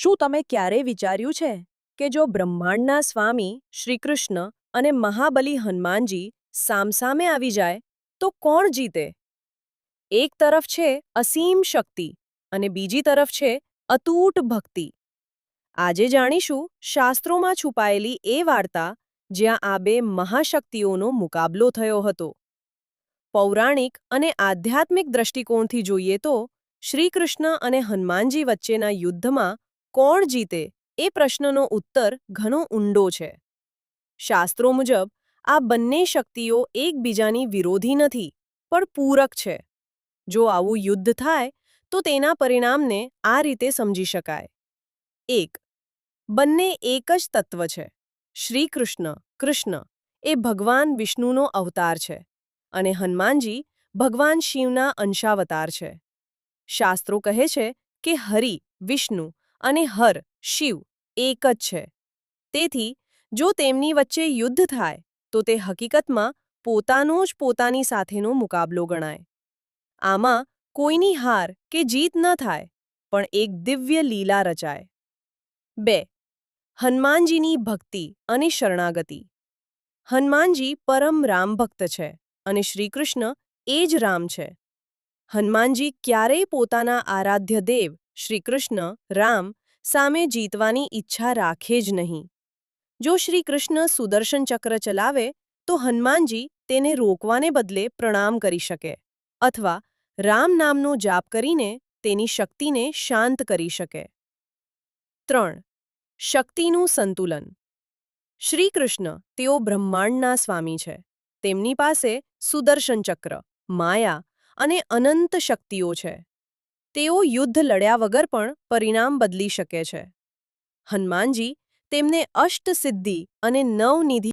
શું તમે ક્યારેય વિચાર્યું છે કે જો બ્રહ્માંડના સ્વામી શ્રીકૃષ્ણ અને મહાબલી હનુમાનજી સામસામે આવી જાય તો કોણ જીતે? એક તરફ છે અસીમ શક્તિ અને બીજી તરફ છે અતૂટ ભક્તિ. આજે જાણીશું શાસ્ત્રોમાં છુપાયેલી એ વાર્તા જ્યાં આ બે મહાશક્તિઓનો મુકાબલો થયો હતો. પૌરાણિક અને આધ્યાત્મિક દ્રષ્ટિકોણથી જોઈએ તો શ્રીકૃષ્ણ અને હનુમાનજી વચ્ચેના યુદ્ધમાં કોણ જીતે એ પ્રશ્નનો ઉત્તર ઘણો ઊંડો છે. શાસ્ત્રો મુજબ આ બંને શક્તિઓ એકબીજાની વિરોધી નથી, પણ પૂરક છે. જો આવું યુદ્ધ થાય તો તેના પરિણામને આ રીતે સમજી શકાય. 1. બંને એક જ તત્વ છે. શ્રીકૃષ્ણ કૃષ્ણ એ ભગવાન વિષ્ણુનો અવતાર છે અને હનુમાનજી ભગવાન શિવના અંશાવતાર છે. શાસ્ત્રો કહે છે કે હરિ વિષ્ણુ અને હર શિવ એક જ છે. તેથી જો તેમની વચ્ચે યુદ્ધ થાય તો તે હકીકતમાં પોતાનો જ પોતાની સાથેનો મુકાબલો ગણાય. આમાં કોઈની હાર કે જીત ન થાય, પણ એક દિવ્ય લીલા રચાય. 2. હનુમાનજીની ભક્તિ અને શરણાગતિ. હનુમાનજી પરમ રામભક્ત છે અને શ્રીકૃષ્ણ એ જ રામ છે. હનુમાનજી ક્યારેય પોતાના આરાધ્ય દેવ શ્રીકૃષ્ણ રામ સામે જીતવાની ઈચ્છા રાખે જ નહીં. જો શ્રીકૃષ્ણ સુદર્શન ચક્ર ચલાવે તો હનુમાનજી તેને રોકવાને બદલે પ્રણામ કરી શકે અથવા રામ નામનો જાપ કરીને તેની શક્તિને શાંત કરી શકે. 3. શક્તિનું સંતુલન. શ્રીકૃષ્ણ તેઓ બ્રહ્માંડના સ્વામી છે. તેમની પાસે સુદર્શન ચક્ર, માયા અને અનંત શક્તિઓ છે. તેઓ યુદ્ધ લડ્યા વગર પણ પરિણામ બદલી શકે છે. હનુમાનજી તેમને અષ્ટસિદ્ધિ અને નવનિધિ